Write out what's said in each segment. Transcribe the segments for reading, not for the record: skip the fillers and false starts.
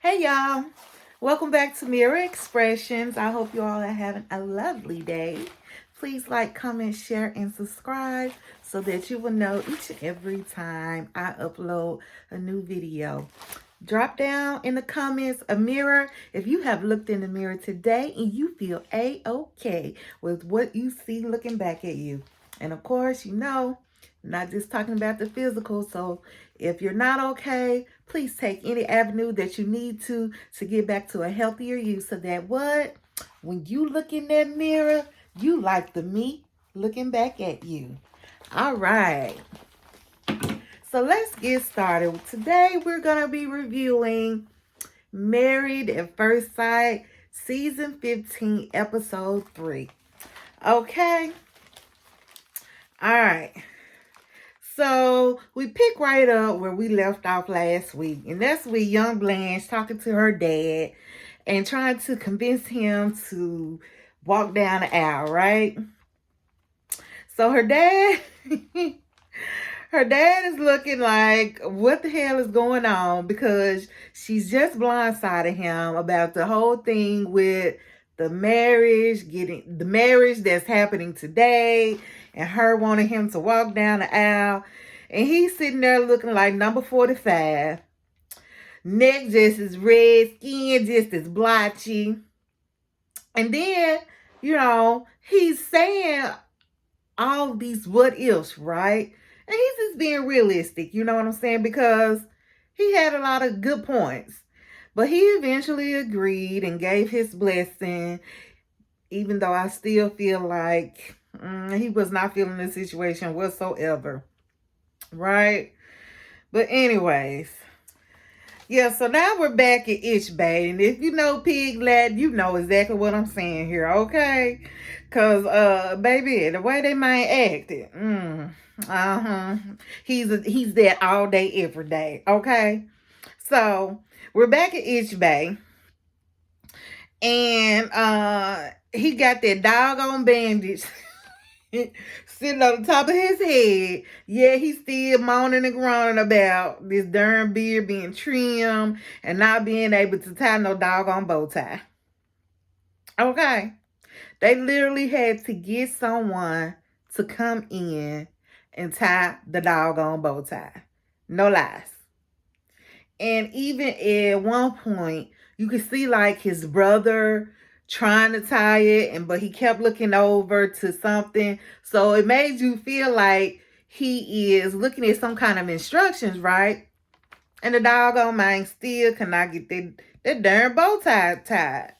Hey y'all, welcome back to Mirror Expressions. I hope you all are having a lovely day. Please like, comment, share, and subscribe so that you will know each and every time I upload a new video. Drop down in the comments a mirror if you have looked in the mirror today and you feel a-okay with what you see looking back at you. And of course, not just talking about the physical. So if you're not okay, please take any avenue that you need to get back to a healthier you so that when you look in that mirror, you like the me looking back at you. All right. So let's get started. Today we're going to be reviewing Married at First Sight, Season 15, Episode 3. Okay? All right. So we pick right up where we left off last week. And that's with young Blanche talking to her dad and trying to convince him to walk down the aisle, right? So her dad... Her dad is looking like, what the hell is going on? Because she's just blindsided him about the whole thing with the marriage that's happening today, and her wanting him to walk down the aisle. And he's sitting there looking like number 45. Neck just as red, skin just as blotchy. And then, he's saying all these what ifs, right? And he's just being realistic, you know what I'm saying? Because he had a lot of good points. But he eventually agreed and gave his blessing, even though I still feel like he was not feeling the situation whatsoever. Right? But anyways. Yeah, so now we're back at Itch Bay. And if you know Pig Lad, you know exactly what I'm saying here, okay? Because, baby, the way they might act it, he's there all day, every day, okay? So, we're back at Itch Bay. And, he got that doggone bandage sitting on the top of his head. Yeah, he's still moaning and groaning about this darn beard being trimmed and not being able to tie no doggone bow tie. Okay. They literally had to get someone to come in and tie the doggone bow tie. No lies. And even at one point, you could see like his brother trying to tie it, but he kept looking over to something. So it made you feel like he is looking at some kind of instructions, right? And the doggone man still cannot get that darn bow tie tied.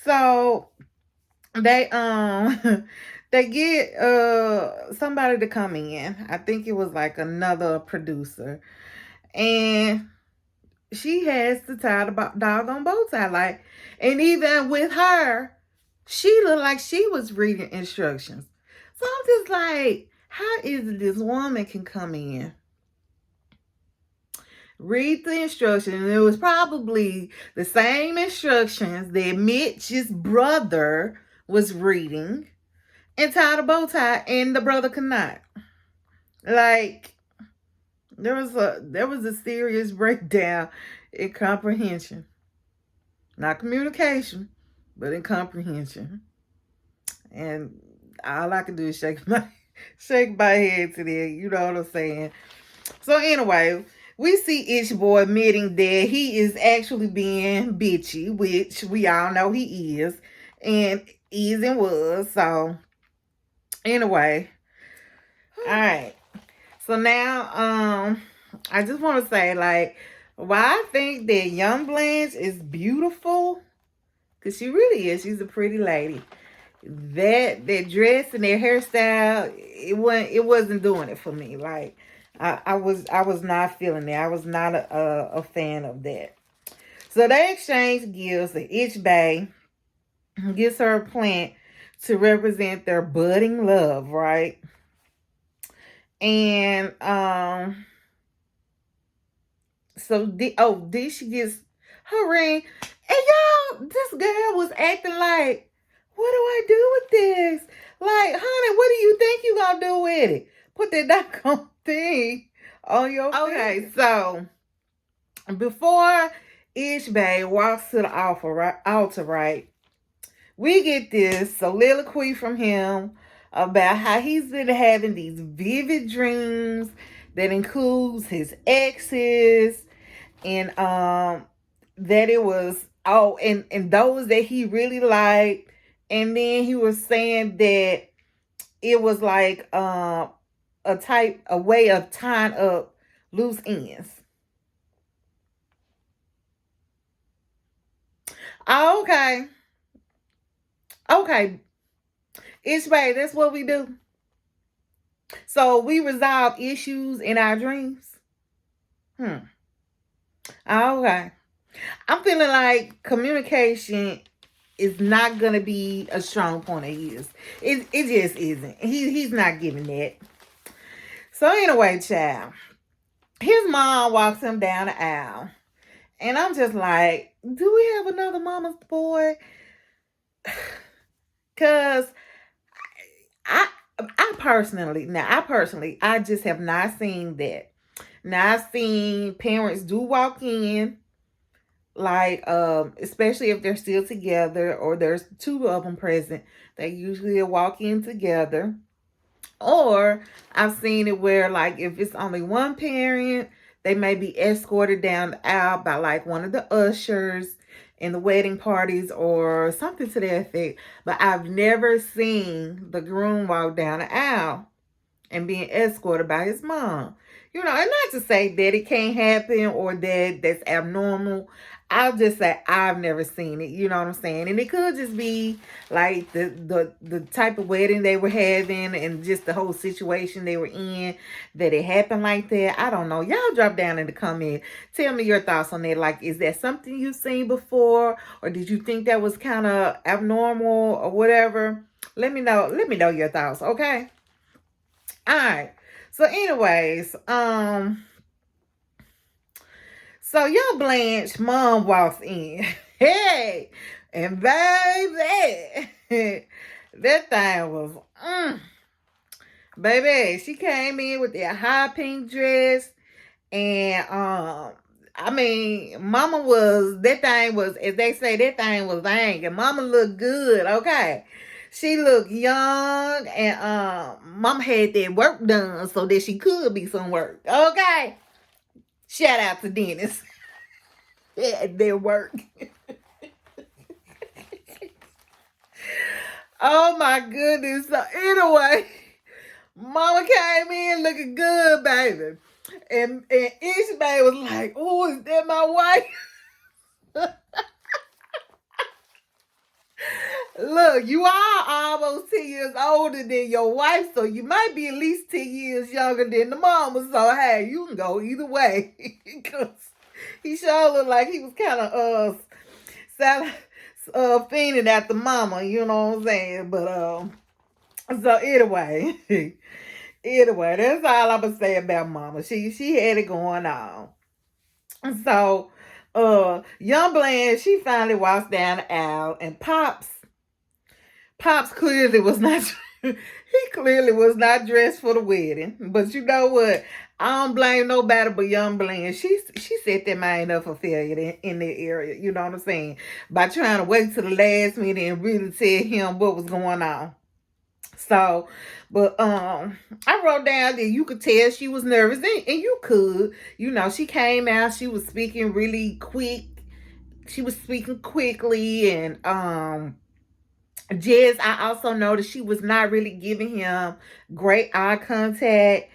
So they they get somebody to come in. I think it was like another producer. And she has to tie the doggone bow tie. And even with her, she looked like she was reading instructions. So I'm just like, how is it this woman can come in, read the instructions, and it was probably the same instructions that Mitch's brother was reading, and tie the bow tie, and the brother could not. Like, there was a serious breakdown in comprehension. Not communication, but in comprehension. And all I can do is shake my head to that. You know what I'm saying? So anyway, we see Itch Boy admitting that he is actually being bitchy, which we all know he is. And is and was. So anyway. Alright. So now I just want to say, like, why I think that young Blanche is beautiful, because she really is. She's a pretty lady. That dress and that hairstyle, it wasn't doing it for me. Like, I was not feeling it. I was not a fan of that. So they exchange gifts. The Itch Bay gives her a plant to represent their budding love, right? And so did she gets her ring? And y'all, this girl was acting like, what do I do with this? Like, honey, what do you think you gonna do with it? Put that doggone thing on your face. Okay, so before Ishbay walks to the altar, right? We get this soliloquy from him about how he's been having these vivid dreams that includes his exes and that it was and those that he really liked. And then he was saying that it was like a way of tying up loose ends. Okay. Okay. It's right. That's what we do. So we resolve issues in our dreams. Okay. I'm feeling like communication is not gonna be a strong point of his. It just isn't. He's not giving that. So anyway, child, his mom walks him down the aisle, and I'm just like, do we have another mama's boy? Cause I personally, I just have not seen that. Now I've seen parents do walk in, like especially if they're still together or there's two of them present, they usually walk in together. Or I've seen it where, like, if it's only one parent, they may be escorted down the aisle by like one of the ushers in the wedding parties or something to that effect. But I've never seen the groom walk down the aisle and being escorted by his mom. And not to say that it can't happen or that that's abnormal. I'll just say I've never seen it. You know what I'm saying? And it could just be like the type of wedding they were having and just the whole situation they were in that it happened like that. I don't know. Y'all drop down in the comment. Tell me your thoughts on that. Like, is that something you've seen before? Or did you think that was kind of abnormal or whatever? Let me know. Let me know your thoughts, okay? All right. So anyways, so young Blanche mom walks in. Hey, and baby, that thing was baby, she came in with that high pink dress and I mean, mama was, that thing was, as they say, that thing was angry. Mama looked good, okay? She looked young and mama had that work done so that she could be some work, okay? Shout out to Dennis. Had their work. Oh my goodness. So anyway, mama came in looking good, baby. And Ishmael was like, oh, is that my wife? Look, you are almost 10 years older than your wife, so you might be at least 10 years younger than the mama. So, hey, you can go either way. Because he sure looked like he was kind of fiending at the mama, you know what I'm saying? But, so anyway, that's all I'm going to say about mama. She had it going on. So, young Blanche, she finally walks down the aisle and Pops clearly was not he clearly was not dressed for the wedding. But you know what? I don't blame nobody but young Blanche. She set that mind up for failure in that area. You know what I'm saying? By trying to wait to the last minute and really tell him what was going on. So, but I wrote down that you could tell she was nervous, and you could. She came out, she was speaking really quick. She was speaking quickly, and Jez, I also noticed she was not really giving him great eye contact.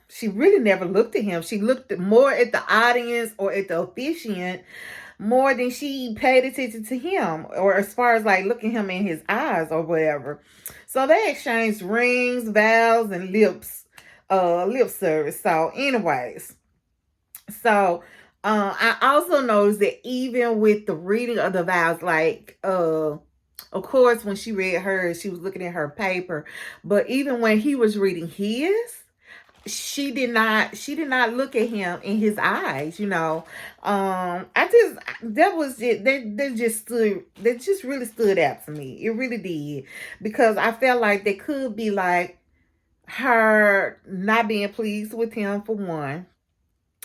She really never looked at him. She looked more at the audience or at the officiant more than she paid attention to him, or as far as like looking him in his eyes or whatever. So they exchanged rings, vows, and lip service. So anyways, so I also noticed that even with the reading of the vows, like of course when she read hers, she was looking at her paper, but even when he was reading his, she did not look at him in his eyes. That just really stood out to me. It really did, because I felt like they could be like her not being pleased with him, for one,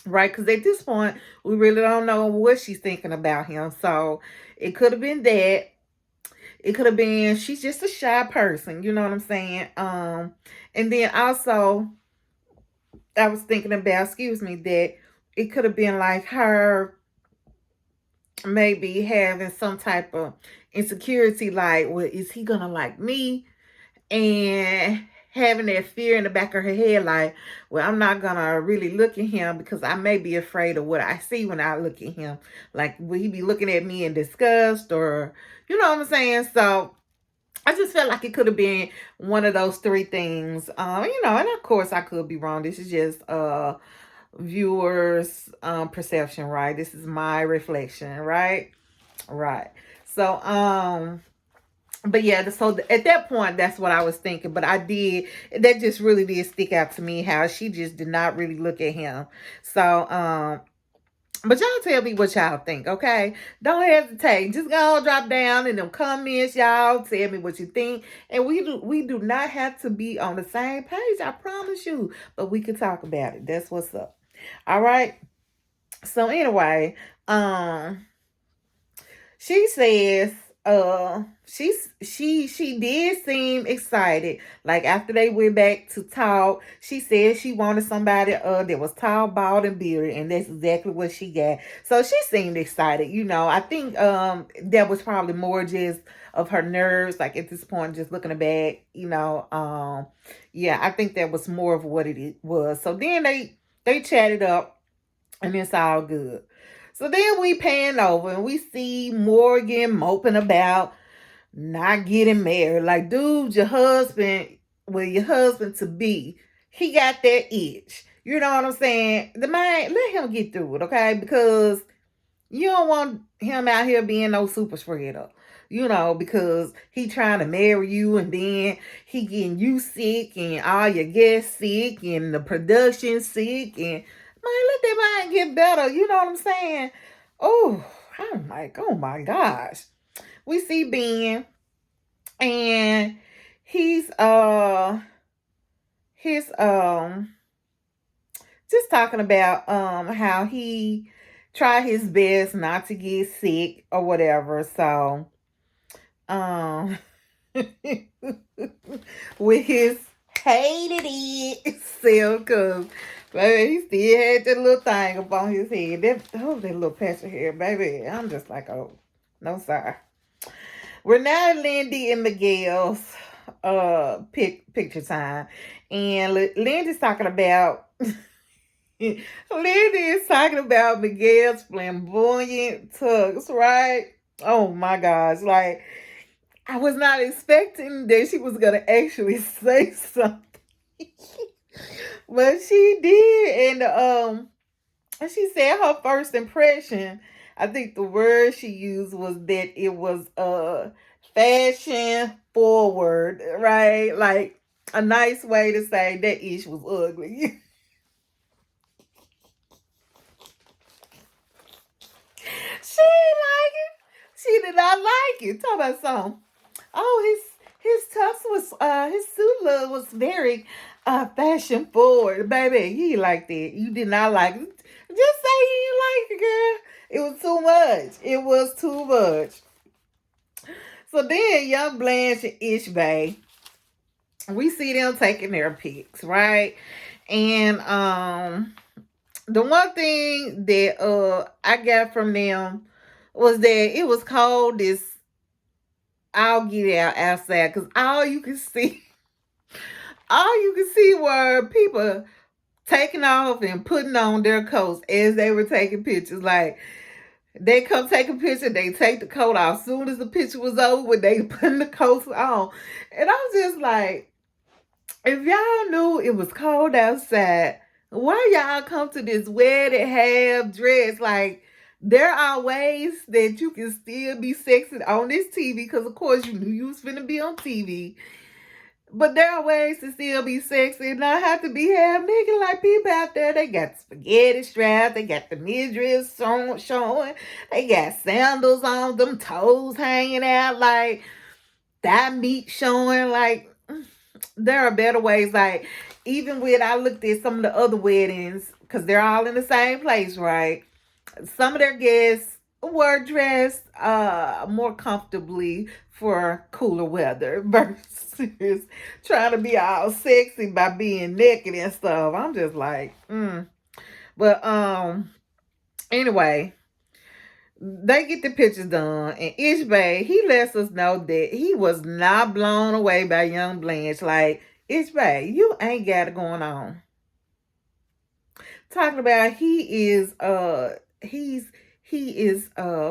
right? Because at this point, we really don't know what she's thinking about him. So it could have been that. It could have been she's just a shy person. You know what I'm saying? And then also I was thinking about, excuse me, that it could have been like her maybe having some type of insecurity, like, well, is he gonna like me? And having that fear in the back of her head, like, well, I'm not gonna really look at him because I may be afraid of what I see when I look at him. Like, will he be looking at me in disgust, or you know what I'm saying? So I just felt like it could have been one of those three things. And of course I could be wrong. This is just viewers perception, right? This is my reflection, right? Right. So but yeah, so at that point, that's what I was thinking. But that just really did stick out to me, how she just did not really look at him. So, but y'all tell me what y'all think, okay? Don't hesitate. Just go drop down in them comments, y'all. Tell me what you think. And we do not have to be on the same page, I promise you. But we can talk about it. That's what's up. All right. So anyway, she says, she did seem excited. Like after they went back to talk, she said she wanted somebody that was tall, bald, and bearded, and that's exactly what she got. So she seemed excited. I think that was probably more just of her nerves, like at this point, just looking back, yeah, I think that was more of what it was. So then they chatted up, and it's all good. So then we pan over and we see Morgan moping about not getting married. Like, dude, your husband to be, he got that itch. You know what I'm saying? The man, let him get through it, okay? Because you don't want him out here being no super spreader. Because he trying to marry you, and then he getting you sick and all your guests sick and the production sick, and man, let that man get better. You know what I'm saying? Oh, I'm like, oh my gosh. We see Ben, and he's his just talking about how he tried his best not to get sick or whatever. So um with his hated it self, because baby, he still had that little thing up on his head. That little patch of hair, baby. I'm just like, oh, no sorry. We're now at Lindy and Miguel's picture time. And Lindy's talking about Lindy is talking about Miguel's flamboyant tugs, right? Oh my gosh. Like, I was not expecting that she was gonna actually say something. But she did. And she said her first impression, I think the word she used was that it was fashion forward, right? Like a nice way to say that ish was ugly. She didn't like it. She did not like it. Talk about something. Oh, his tux was his suit look was very fashion forward, baby. He liked it. You did not like it. Just say you didn't like it, girl. It was too much. It was too much. So then, young Blanche and Ishbay, we see them taking their pics, right? And the one thing that I got from them was that it was cold. I'll get out outside, because all you can see were people taking off and putting on their coats as they were taking pictures. Like, they come take a picture, they take the coat off. As soon as the picture was over, they putting the coats on. And I was just like, if y'all knew it was cold outside, why y'all come to this wedding half dress? Like, there are ways that you can still be sexy on this TV, because of course you knew you was finna be on TV. But there are ways to still be sexy and not have to be half naked. Like, people out there, they got spaghetti straps, they got the midriffs showing, they got sandals on, them toes hanging out, like thigh meat showing. Like, there are better ways. Like, even when I looked at some of the other weddings because they're all in the same place, right? Some of their guests were dressed more comfortably for cooler weather versus trying to be all sexy by being naked and stuff. I'm just like, But anyway, they get the pictures done, and Ishbay, he lets us know that he was not blown away by young Blanche. Like, Ishbay, you ain't got it going on. Talking about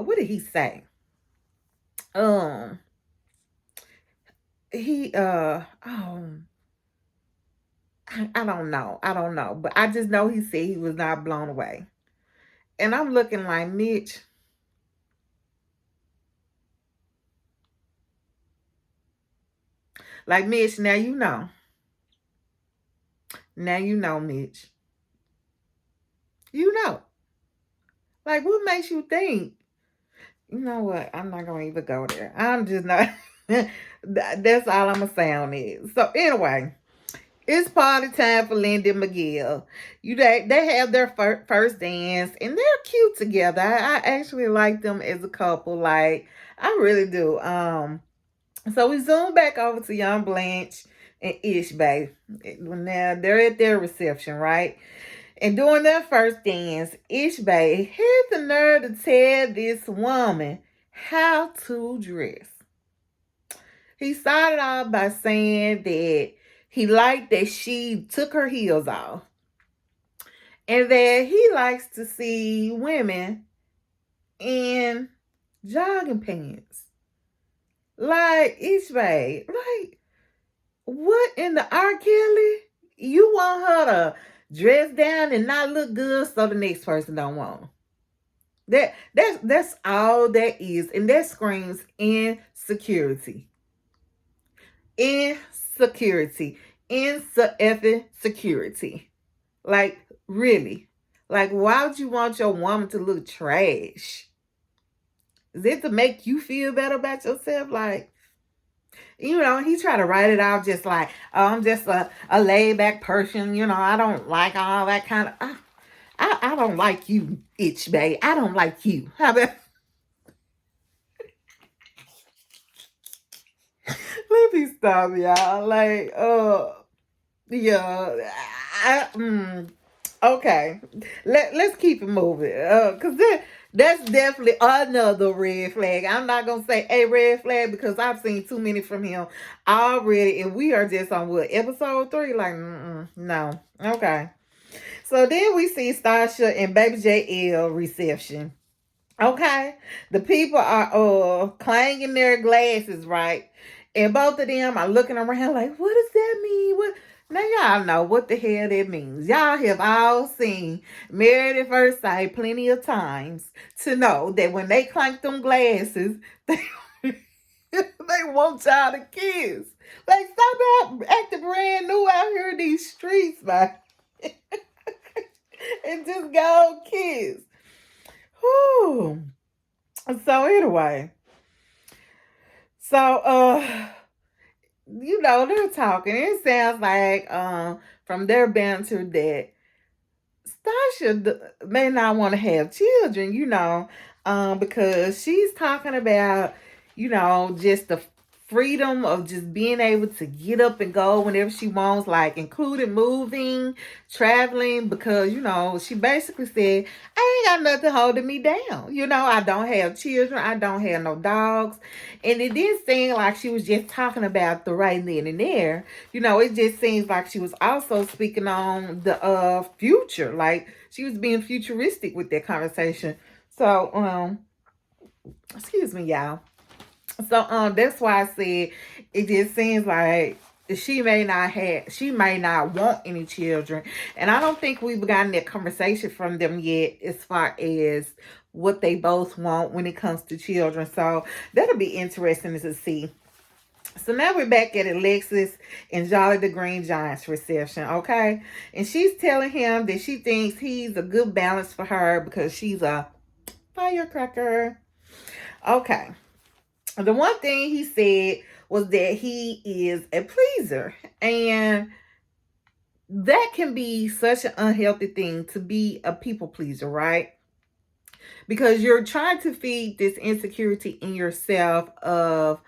what did he say? Um he I don't know. I don't know. But I just know he said he was not blown away. And I'm looking like, Mitch. Like, Mitch, now you know. Now you know, Mitch. You know. Like, what makes you think? You know what? I'm not going to even go there. I'm just not. That's all I'm going to say on it. So, anyway, it's party time for Linda and Miguel. They have their first dance, and they're cute together. I actually like them as a couple. Like, I really do. So we zoom back over to young Blanche and Ishbay. Now they're at their reception, right? And during their first dance, Ishbay had the nerve to tell this woman how to dress. He started off by saying that he liked that she took her heels off, and that he likes to see women in jogging pants. Like, Ishbay, like, what in the R. Kelly? You want her to dress down and not look good so the next person don't want her. That's all that is, and that screams insecurity. Insecurity. Insecurity. Like, really. Like, why would you want your woman to look trash? Is it to make you feel better about yourself? Like, he tried to write it out just like, oh, I'm just a laid back person. I don't like all that kind of. I don't like you, itch, babe. I don't like you. How about? Let me stop, y'all. Like, yeah. Okay. Let's keep it moving. Cause that's definitely another red flag. I'm not gonna say a red flag because I've seen too many from him already, and we are just on what, episode 3? Like, no. Okay. So then we see Sasha and Baby JL reception. Okay. The people are clanging their glasses, right? And both of them are looking around like, what does that mean? What? Now y'all know what the hell that means. Y'all have all seen Married at First Sight plenty of times to know that when they clank them glasses, they, they want y'all to kiss. Like, stop out acting brand new out here in these streets, man. And just go kiss. Whew. So anyway. So they're talking. It sounds like from their banter that Stasha may not want to have children, because she's talking about, just the freedom of just being able to get up and go whenever she wants, like including moving, traveling, because, she basically said, I ain't got nothing holding me down. I don't have children. I don't have no dogs. And it didn't seem like she was just talking about the right then and there. It just seems like she was also speaking on the future. Like, she was being futuristic with that conversation. So, excuse me, y'all. So that's why I said it just seems like she may not want any children. And I don't think we've gotten that conversation from them yet as far as what they both want when it comes to children. So that'll be interesting to see. So now we're back at Alexis and Jolly the Green Giant's reception, okay? And she's telling him that she thinks he's a good balance for her because she's a firecracker. Okay. The one thing he said was that he is a pleaser. And that can be such an unhealthy thing, to be a people pleaser, right? Because you're trying to feed this insecurity in yourself of,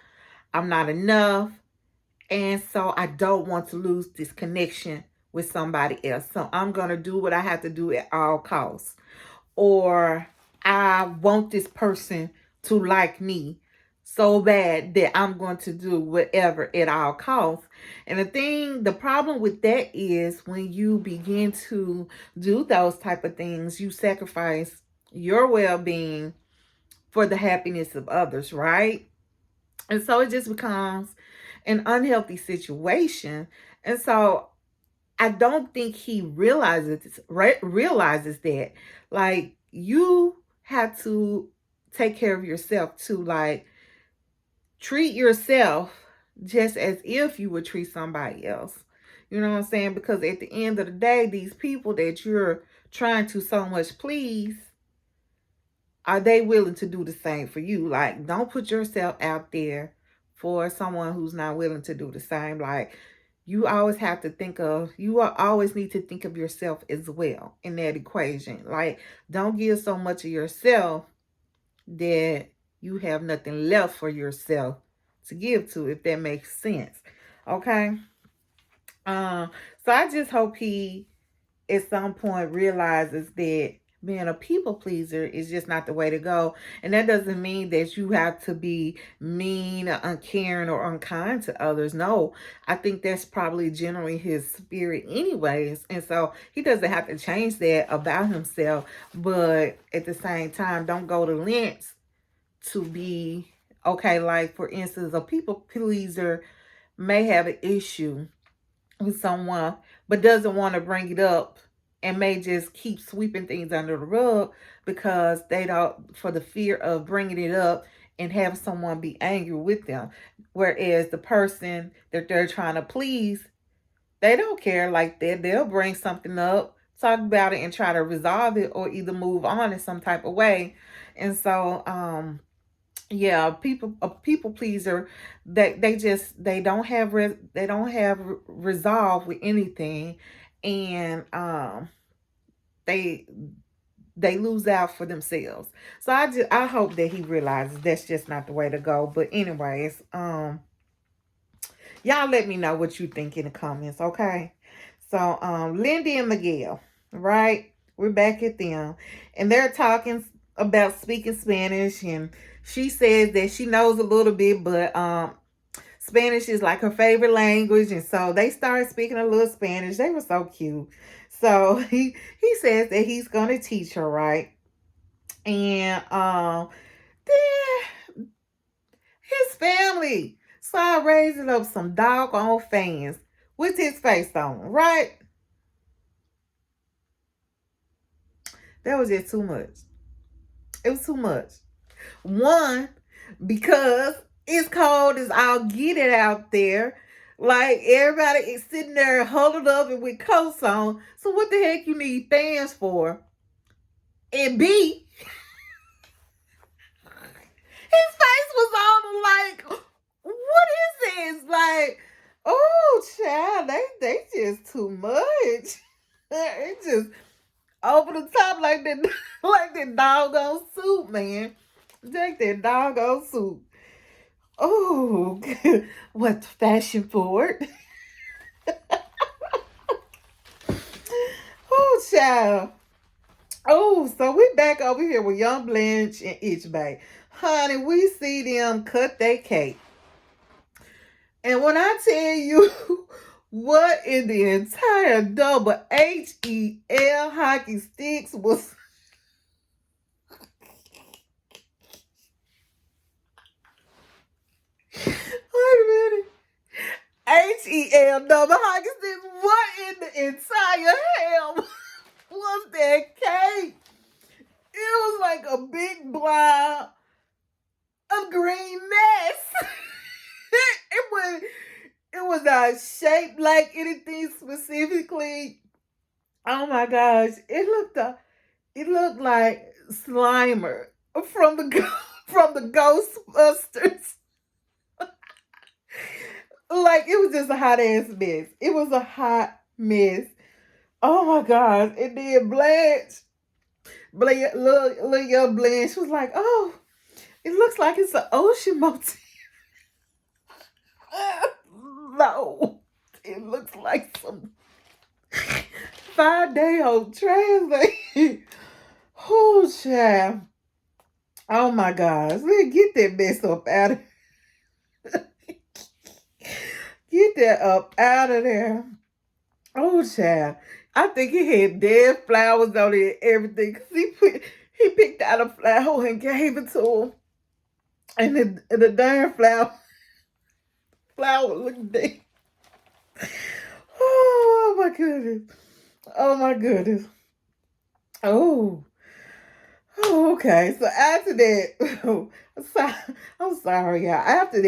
I'm not enough, and so I don't want to lose this connection with somebody else. So I'm going to do what I have to do at all costs. Or I want this person to like me so bad that I'm going to do whatever at all costs. And the problem with that is, when you begin to do those type of things, you sacrifice your well-being for the happiness of others, right? And so it just becomes an unhealthy situation. And so I don't think he realizes that, like, you have to take care of yourself too. Like, treat yourself just as if you would treat somebody else. You know what I'm saying? Because at the end of the day, these people that you're trying to so much please, are they willing to do the same for you? Like, don't put yourself out there for someone who's not willing to do the same. Like, you always have to think of, always need to think of yourself as well in that equation. Like, don't give so much of yourself that you have nothing left for yourself to give to, if that makes sense. Okay. So I just hope he at some point realizes that being a people pleaser is just not the way to go. And that doesn't mean that you have to be mean or uncaring or unkind to others. No, I think that's probably generally his spirit anyways. And so he doesn't have to change that about himself. But at the same time, don't go to lengths to be okay. Like, for instance, a people pleaser may have an issue with someone but doesn't want to bring it up, and may just keep sweeping things under the rug because they don't, for the fear of bringing it up and have someone be angry with them. Whereas the person that they're trying to please, they don't care like that. They'll bring something up, talk about it, and try to resolve it, or either move on in some type of way. And so yeah, a people pleaser, they don't have resolve with anything. And they lose out for themselves. So I hope that he realizes that's just not the way to go. But anyways, y'all let me know what you think in the comments, okay? So Lindy and Miguel, right? We're back at them, and they're talking about speaking Spanish, and she says that she knows a little bit, but Spanish is like her favorite language, and so they started speaking a little Spanish. They were so cute. So he says that he's gonna teach her, right? And then his family started raising up some doggone fans with his face on, right? That was just too much. It was too much. One, because it's cold as I'll get it out there. Like, everybody is sitting there huddled up and with coats on. So what the heck you need fans for? And B, his face was on like, what is this? Like, oh child, they just too much. It just over the top like that, like that doggone soup, man. Take that doggone soup. Oh, what fashion forward? Oh, child. Oh, so we back over here with Young Blanche and Itchbay. Honey, we see them cut their cake. And when I tell you what in the entire double HEL hockey sticks was... Wait a minute. HEL double hockey sticks. What in the entire hell was that cake? It was like a big blob of green mess. It was not shaped like anything specifically. Oh my gosh. It looked like Slimer from the from the Ghostbusters. Like, it was just a hot ass mess. It was a hot mess. Oh my gosh. And then little young Blanche was like, oh, it looks like it's an ocean motif. No. It looks like some 5-day-old translate. Oh, child. Oh my gosh. Let's get that mess up out of Get that up out of there. Oh, child. I think he had dead flowers on it and everything. Cause he picked out a flower and gave it to him. And the darn flower looked dead. Oh my goodness. Oh my goodness. Oh. Oh, okay. So after that, I'm sorry, y'all. After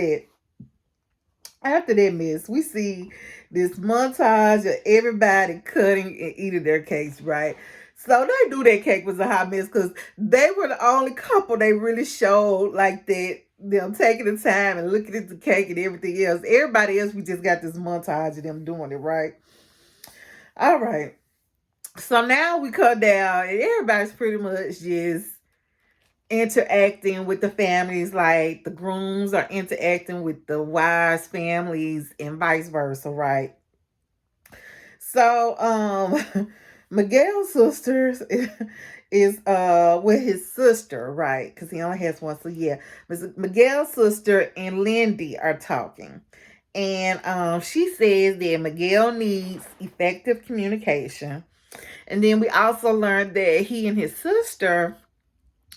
that mess, we see this montage of everybody cutting and eating their cakes, right? So they knew that cake was a hot mess because they were the only couple they really showed like that. Them taking the time and looking at the cake and everything else. Everybody else, we just got this montage of them doing it, right? All right. So now we cut down and everybody's pretty much just interacting with the families, like the grooms are interacting with the wives' families and vice versa, right? So Miguel's sisters is with his sister, right? Because he only has one. So yeah, Miguel's sister and Lindy are talking. And she says that Miguel needs effective communication. And then we also learned that he and his sister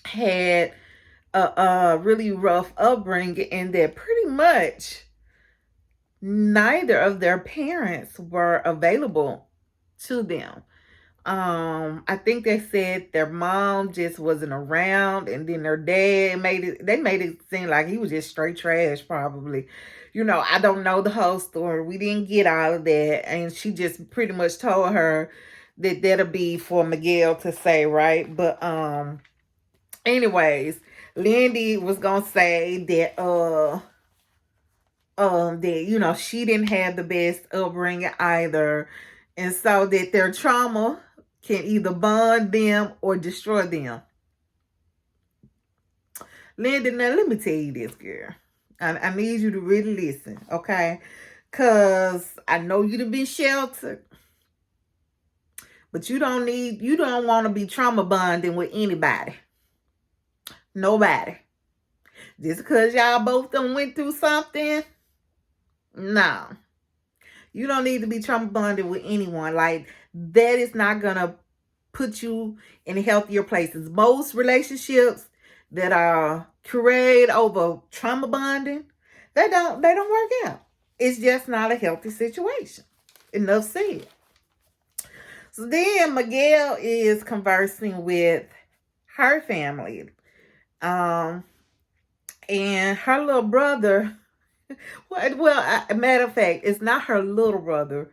had a really rough upbringing and that pretty much neither of their parents were available to them. I think they said their mom just wasn't around, and then their dad they made it seem like he was just straight trash, probably. I don't know the whole story. We didn't get all of that. And she just pretty much told her that that'll be for Miguel to say, right? But anyways, Lindy was gonna say that she didn't have the best upbringing either, and so that their trauma can either bond them or destroy them. Lindy, now let me tell you this, girl. I need you to really listen, okay? Cause I know you to be sheltered, but you don't want to be trauma bonding with anybody. Nobody. Just because y'all both done went through something, no. You don't need to be trauma bonded with anyone. Like, that is not gonna put you in healthier places. Most relationships that are created over trauma bonding, they don't work out. It's just not a healthy situation. Enough said. So then Miguel is conversing with her family. And her little brother, well, matter of fact, it's not her little brother.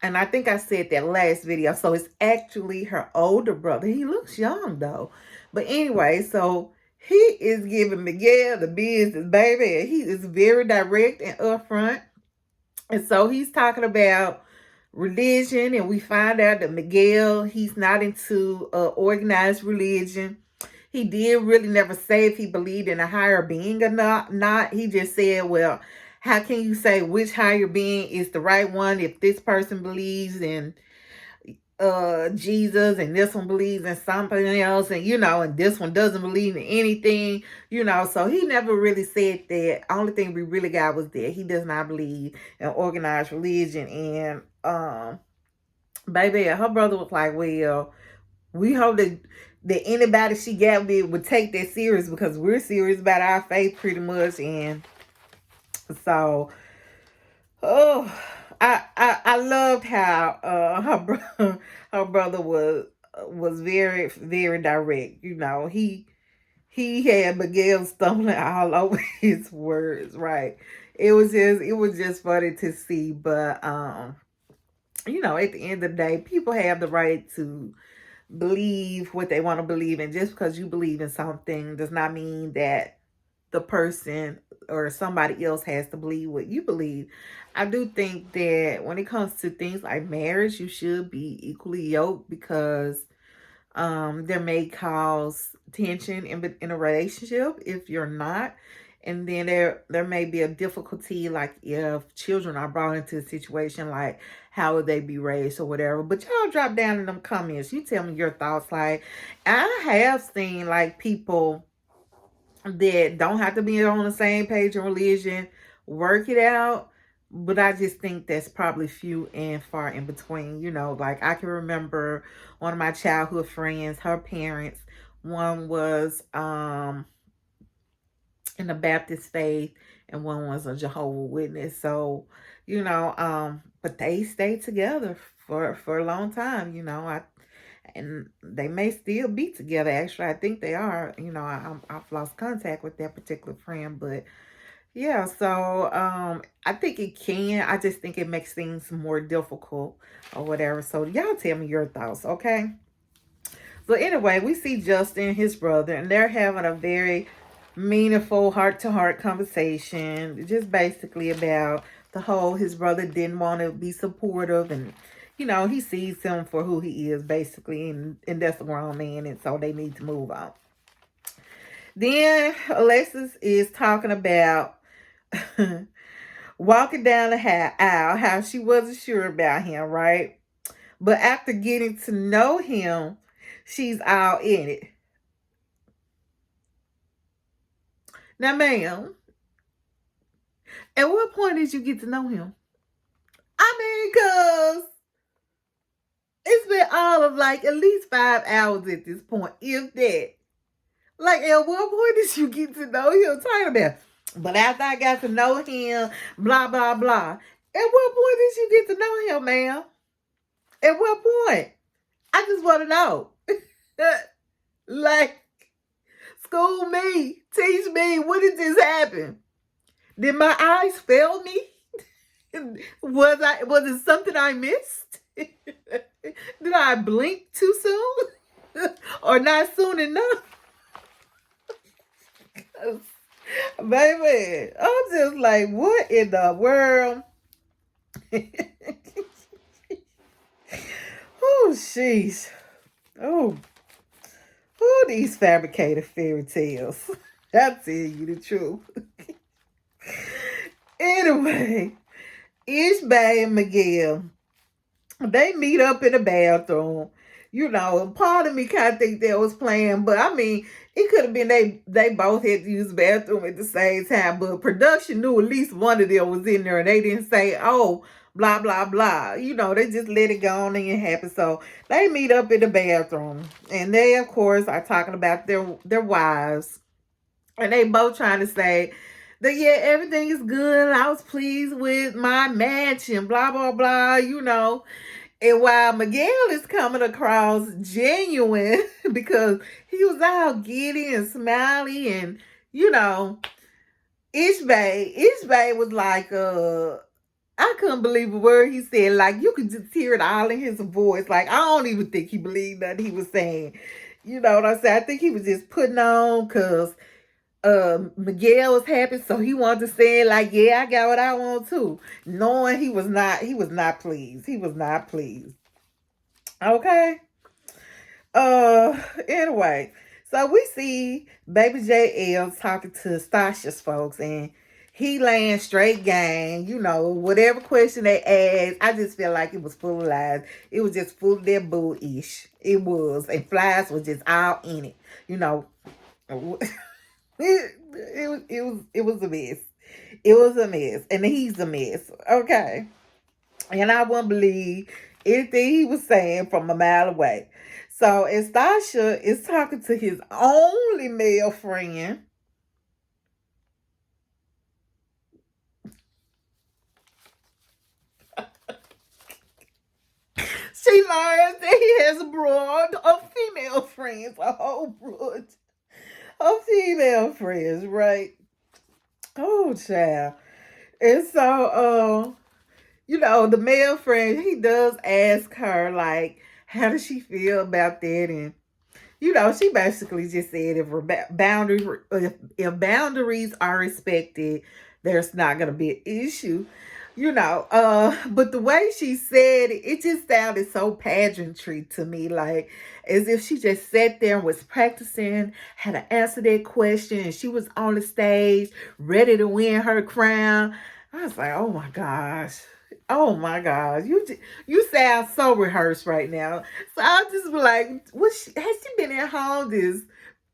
And I think I said that last video. So it's actually her older brother. He looks young though. But anyway, so he is giving Miguel the business, baby. And he is very direct and upfront. And so he's talking about religion. And we find out that Miguel, he's not into organized religion. He did really never say if he believed in a higher being or not. He just said, well, how can you say which higher being is the right one if this person believes in Jesus and this one believes in something else, and and this one doesn't believe in anything, so he never really said that. Only thing we really got was that he does not believe in organized religion. And baby, her brother was like, well, we hope that anybody she got with would take that serious, because we're serious about our faith pretty much. And so, I loved how her brother was very, very direct. He had Miguel stumbling all over his words, right? It was just funny to see. But at the end of the day, people have the right to believe what they want to believe, and just because you believe in something does not mean that the person or somebody else has to believe what you believe. I do think that when it comes to things like marriage, you should be equally yoked, because there may cause tension in a relationship if you're not. And then there may be a difficulty, like if children are brought into a situation, like how would they be raised or whatever. But y'all drop down in them comments, you tell me your thoughts. Like, I have seen like people that don't have to be on the same page in religion work it out, but I just think that's probably few and far in between. Like, I can remember one of my childhood friends, her parents, one was in the Baptist faith and one was a Jehovah Witness. So, but they stayed together for a long time. And they may still be together. Actually, I think they are. I've lost contact with that particular friend, but yeah. So I think it can. I just think it makes things more difficult or whatever. So y'all tell me your thoughts, okay? So anyway, we see Justin, his brother, and they're having a very meaningful heart-to-heart conversation, just basically about the whole his brother didn't want to be supportive, and he sees him for who he is, basically, and that's a grown man, and so they need to move on. Then Alexis is talking about walking down the aisle, how she wasn't sure about him, right? But after getting to know him, she's all in it. Now, ma'am, at what point did you get to know him? I mean, because it's been all of like at least 5 hours at this point, if that. Like, at what point did you get to know him? Talking about, but after I got to know him, blah, blah, blah. At what point did you get to know him, ma'am? At what point? I just want to know. Like, school me. Teach me. When did this happen? Did my eyes fail me? Was it something I missed? Did I blink too soon? Or not soon enough? Baby, I'm just like, what in the world? Oh, jeez. Oh, these fabricated fairy tales. I'll tell you the truth. Anyway, Ishbay and Miguel, they meet up in the bathroom. Part of me kind of think they was playing, but I mean, it could have been they both had to use the bathroom at the same time. But production knew at least one of them was in there, and they didn't say, "Oh, blah blah blah." They just let it go on and happen. So they meet up in the bathroom, and they, of course, are talking about their wives, and they both trying to say that, yeah, everything is good. I was pleased with my match and blah blah blah. And while Miguel is coming across genuine because he was all giddy and smiley, and Ishbay was like, I couldn't believe a word he said. Like, you could just hear it all in his voice. Like, I don't even think he believed that he was saying. You know what I'm saying? I think he was just putting on because Miguel was happy, so he wanted to say, like, yeah, I got what I want too. Knowing he was not pleased. He was not pleased. Okay. Anyway, so we see Baby JL talking to Sasha's folks, and he laying straight game. Whatever question they asked, I just feel like it was full of lies. It was just full of their bull-ish. It was. And Flies was just all in it. It was a mess. It was a mess. And he's a mess. Okay. And I wouldn't believe anything he was saying from a mile away. So as Sasha is talking to his only male friend, she learns that he has a brood of female friends, a whole brood of female friends, right? Oh, child. And so, the male friend, he does ask her, like, how does she feel about that? And she basically just said if boundaries are respected, there's not gonna be an issue. But the way she said it, it just sounded so pageantry to me, like as if she just sat there and was practicing how to answer that question, and she was on the stage ready to win her crown. I was like, oh my gosh. Oh my gosh, you sound so rehearsed right now. So I just be like, has she been at home just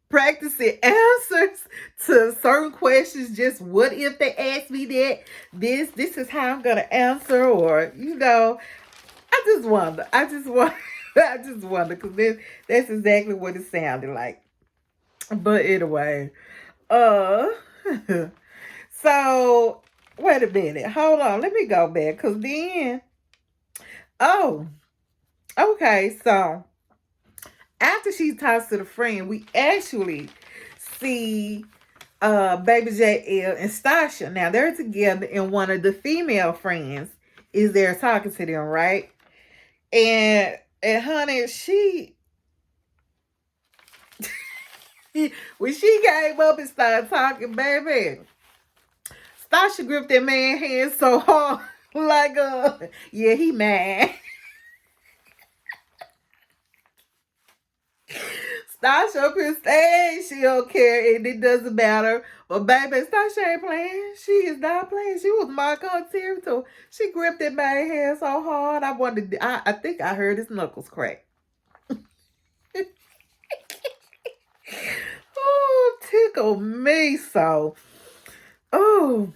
practicing answers to certain questions? Just what if they ask me that? This is how I'm gonna answer, or I just wonder. I just wonder because that's exactly what it sounded like. But anyway, uh, so wait a minute, hold on, let me go back because then. Oh, okay, so after she talks to the friend, we actually see Baby JL and Stasha. Now they're together, and one of the female friends is there talking to them, right? And honey, when she came up and started talking, baby, Stasha gripped that man's hand so hard, like yeah, he mad. Stasha up here saying she don't care and it doesn't matter. But baby, Stasha ain't playing. She is not playing. She was marking her territory. She gripped that man's hand so hard. I think I heard his knuckles crack. Oh, tickle me so. Oh.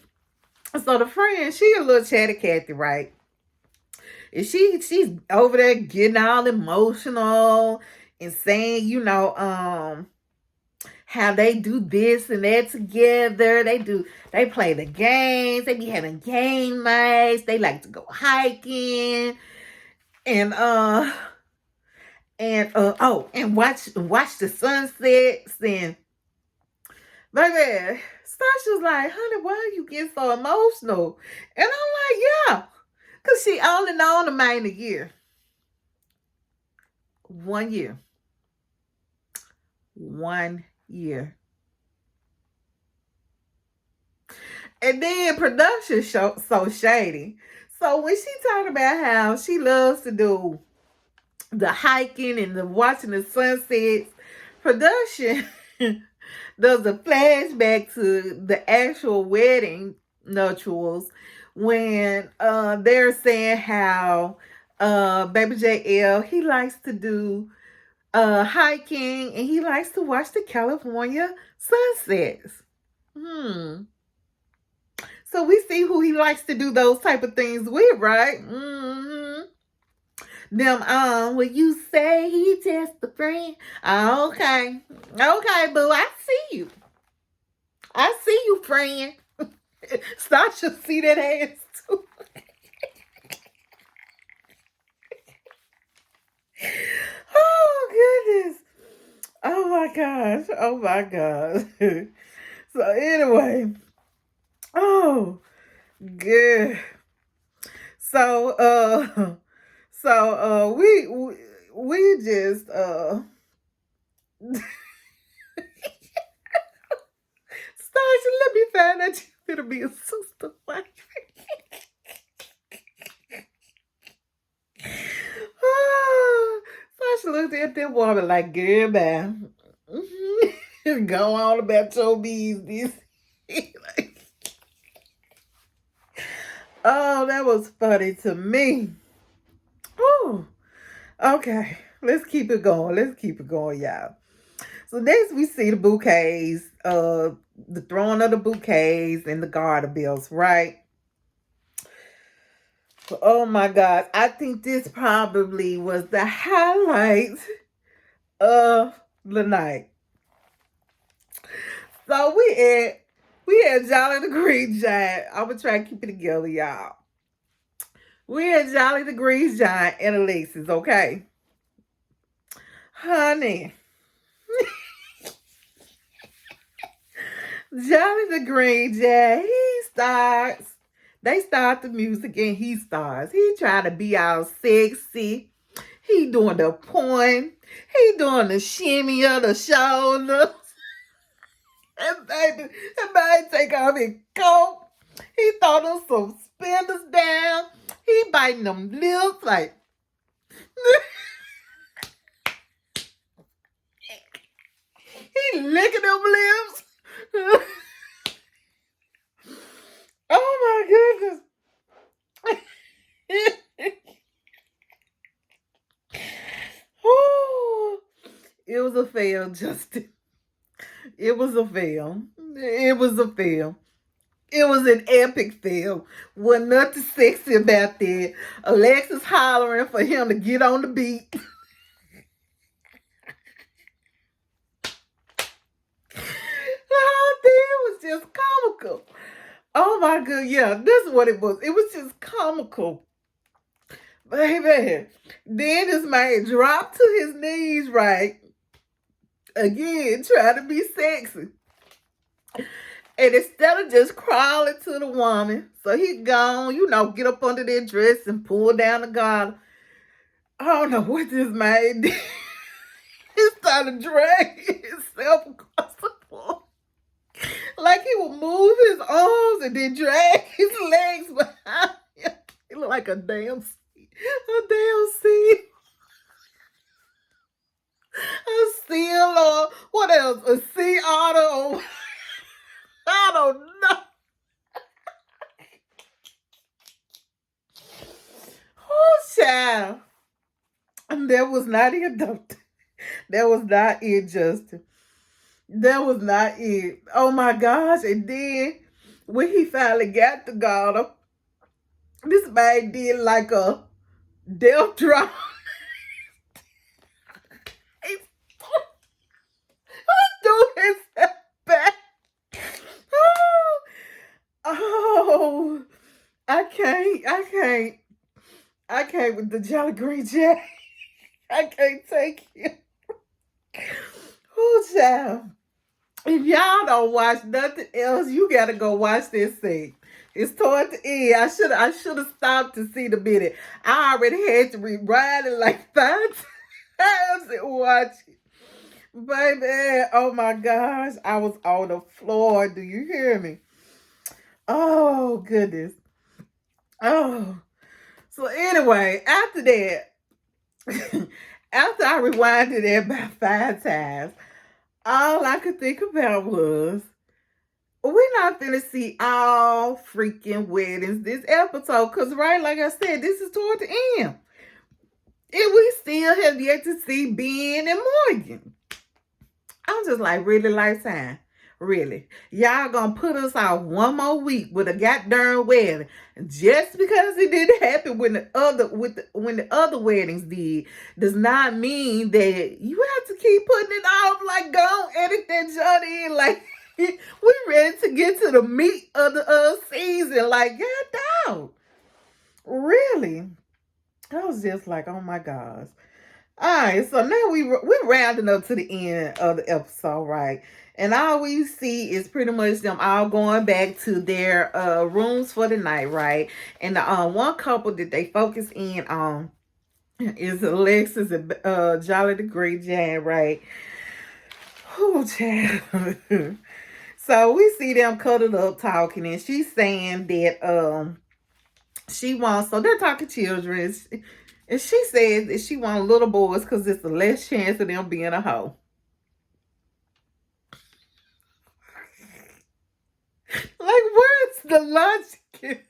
So the friend, she a little chatty Cathy, right? And she's over there getting all emotional and saying, how they do this and that together. They play the games. They be having game nights. They like to go hiking and and watch the sunsets. And baby, Sasha's like, honey, why are you getting so emotional? And I'm like, yeah, because she only known the man a year. 1 year. 1 year. And then production so shady. So when she talked about how she loves to do the hiking and the watching the sunsets, production does a flashback to the actual wedding nuptials when they're saying how Baby JL, he likes to do hiking and he likes to watch the California sunsets. So we see who he likes to do those type of things with, right? Them will you say he just a friend? Okay. Okay, boo, I see you. I see you, friend. Sasha see that ass too. Oh goodness. Oh my gosh. Oh my gosh. So anyway. Oh good. So we just Sasha, let me find out you gonna be a sister wife. Oh, Sasha looked at that woman like, girl, man. Go on about your business. Oh, that was funny to me. Oh, okay. Let's keep it going. Y'all. So next we see the bouquets, the throwing of the bouquets and the garter bells, right? Oh my God. I think this probably was the highlight of the night. So we had Jolly the Green Giant. I'm gonna try to keep it together, y'all. We had Jolly the Green Giant and Alexis, okay? Honey. Jolly the Green Giant, they start the music and he starts. He trying to be all sexy. He doing the point. He doing the shimmy of the shoulders. And baby take off his coat. He throw them some spindles down. He biting them lips like he licking them lips. Oh my goodness. Ooh, it was a fail, Justin. It was a fail. It was a fail. It was an epic fail. Wasn't nothing sexy about that. Alexis hollering for him to get on the beat. The whole thing was just comical. Oh my god, yeah, this is what it was. It was just comical. Baby. Then this man dropped to his knees, right? Again, trying to be sexy. And instead of just crawling to the woman, so he gone, get up under that dress and pull down the collar. I don't know what this man did. He started dragging himself across the floor. Like he would move his arms and then drag his legs behind him. He looked like a damn seal. A seal or what else? A sea otter or I don't know. Oh, child. And that was not it, doctor. That was not it, Justin. That was not it. Oh my gosh. And then when he finally got the garter, this man did like a death drop. He threw himself back. Oh, I can't with the Jolly Green Jack. I can't take it. Oh, child. If y'all don't watch nothing else, you gotta go watch this thing. It's toward the end. I should have stopped to see the minute. I already had to rewind it like 5 times and watch it. Baby, oh my gosh, I was on the floor. Do you hear me? Oh, goodness. Oh. So anyway, after that, after I rewinded it about 5 times, all I could think about was, we're not finna see all freaking weddings this episode. Because, right, like I said, this is toward the end. And we still have yet to see Ben and Morgan. I'm just like, really, Lifetime? Really? Y'all gonna put us out one more week with a goddamn wedding just because it didn't happen when the other weddings did does not mean that you have to keep putting it off. Like, go edit that junk in. Like, we ready to get to the meat of the season. Like, God dog. Really? I was just like, oh my gosh. All right, so now we're rounding up to the end of the episode, right? And all we see is pretty much them all going back to their rooms for the night, right? And the one couple that they focus in on is Alexis and Jolly the Great Giant, right? Oh, child. So we see them cuddled up talking, and she's saying that she wants, so they're talking children, and she says that she wants little boys because it's the less chance of them being a hoe. Like, where's the logic?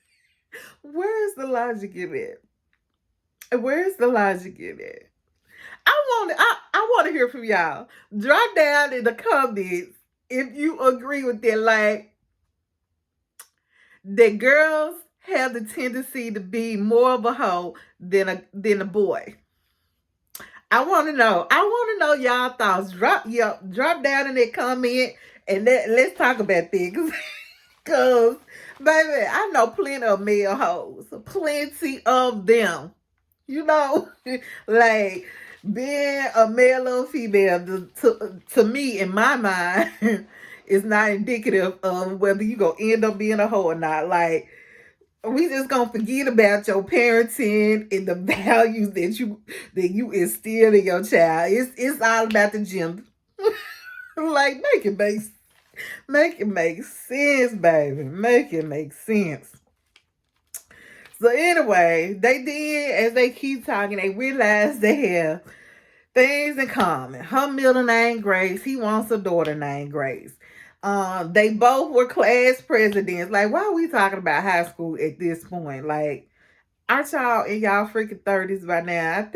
Where's the logic in it? Where's the logic in it? I want to hear from y'all. Drop down in the comments if you agree with that. Like, that girls have the tendency to be more of a hoe than a boy. I want to know. I want to know y'all thoughts. Drop down in that comment and let's talk about things. Because, baby, I know plenty of male hoes. Plenty of them. Like, being a male or female, to me, in my mind, is not indicative of whether you going to end up being a hoe or not. Like, we just gonna forget about your parenting and the values that you instill in your child. It's all about the gender. Like make it make sense, baby. Make it make sense. So anyway, they did, as they keep talking, they realized they have things in common. Her middle name Grace. He wants a daughter named Grace. They both were class presidents. Like, why are we talking about high school at this point? Like, aren't y'all in y'all freaking 30s by now?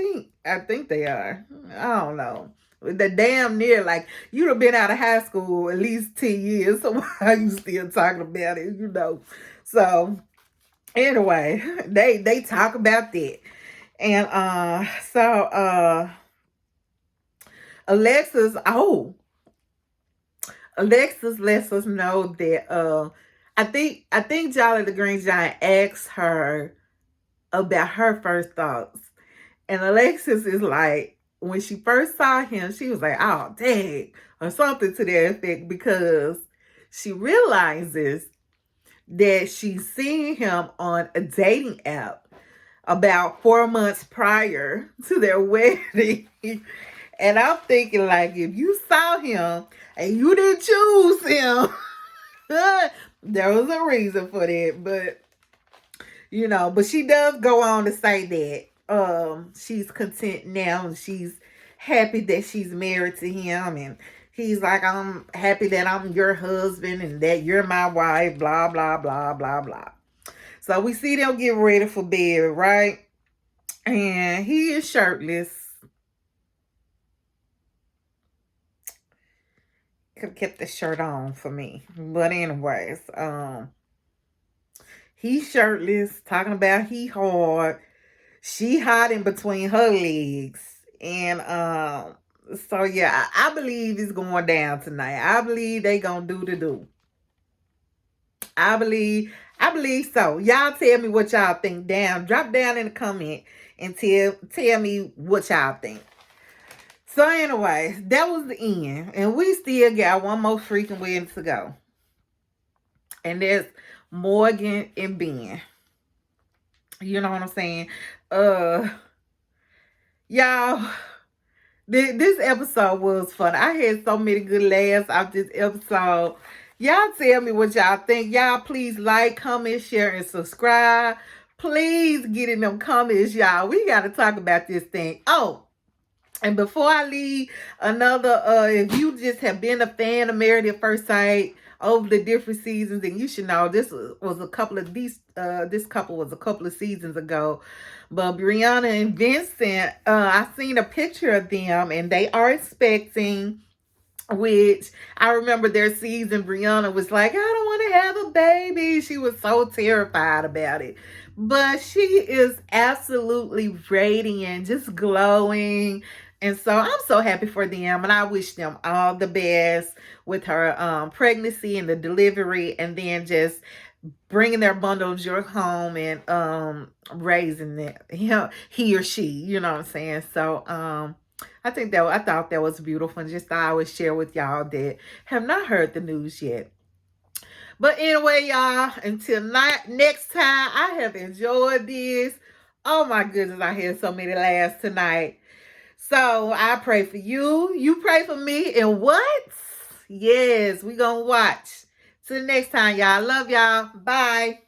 I think they are. I don't know. The damn near, like, you'd have been out of high school at least 10 years. So why are you still talking about it? So anyway, they talk about that. And so Alexis, Alexis lets us know that I think Jolly the Green Giant asked her about her first thoughts. And Alexis is like, when she first saw him, she was like, oh, dang, or something to that effect, because she realizes that she's seen him on a dating app about 4 months prior to their wedding. And I'm thinking, like, if you saw him and you didn't choose him, there was a reason for that. But she does go on to say that she's content now and she's happy that she's married to him, and he's like, I'm happy that I'm your husband and that you're my wife, blah blah blah blah blah. So we see them get ready for bed, right? And he is shirtless. Could have kept the shirt on for me. But anyways, he's shirtless, talking about he hard. She hiding between her legs. And so yeah, I believe it's going down tonight. I believe they gonna do the do. I believe so. Y'all tell me what y'all think down. Drop down in the comment and tell me what y'all think. So anyway, that was the end. And we still got one more freaking wedding to go. And there's Morgan and Ben. You know what I'm saying? Y'all, this episode was fun. I had so many good laughs out this episode. Y'all tell me what y'all think. Y'all please like, comment, share, and subscribe. Please get in them comments, y'all. We got to talk about this thing. Oh, and before I leave, if you just have been a fan of Married at First Sight over the different seasons, then you should know this was a couple of this couple was a couple of seasons ago. But Brianna and Vincent, I seen a picture of them and they are expecting, which I remember their season. Brianna was like, I don't want to have a baby. She was so terrified about it. But she is absolutely radiant, just glowing. And so I'm so happy for them, and I wish them all the best with her pregnancy and the delivery, and then just bringing their bundle of joy home and raising it, he or she, you know what I'm saying? So I thought that was beautiful, and just thought I would share with y'all that have not heard the news yet. But anyway, y'all, until next time, I have enjoyed this. Oh my goodness, I had so many laughs tonight. So I pray for you. You pray for me. And what? Yes, we gonna watch. Till next time, y'all. Love y'all. Bye.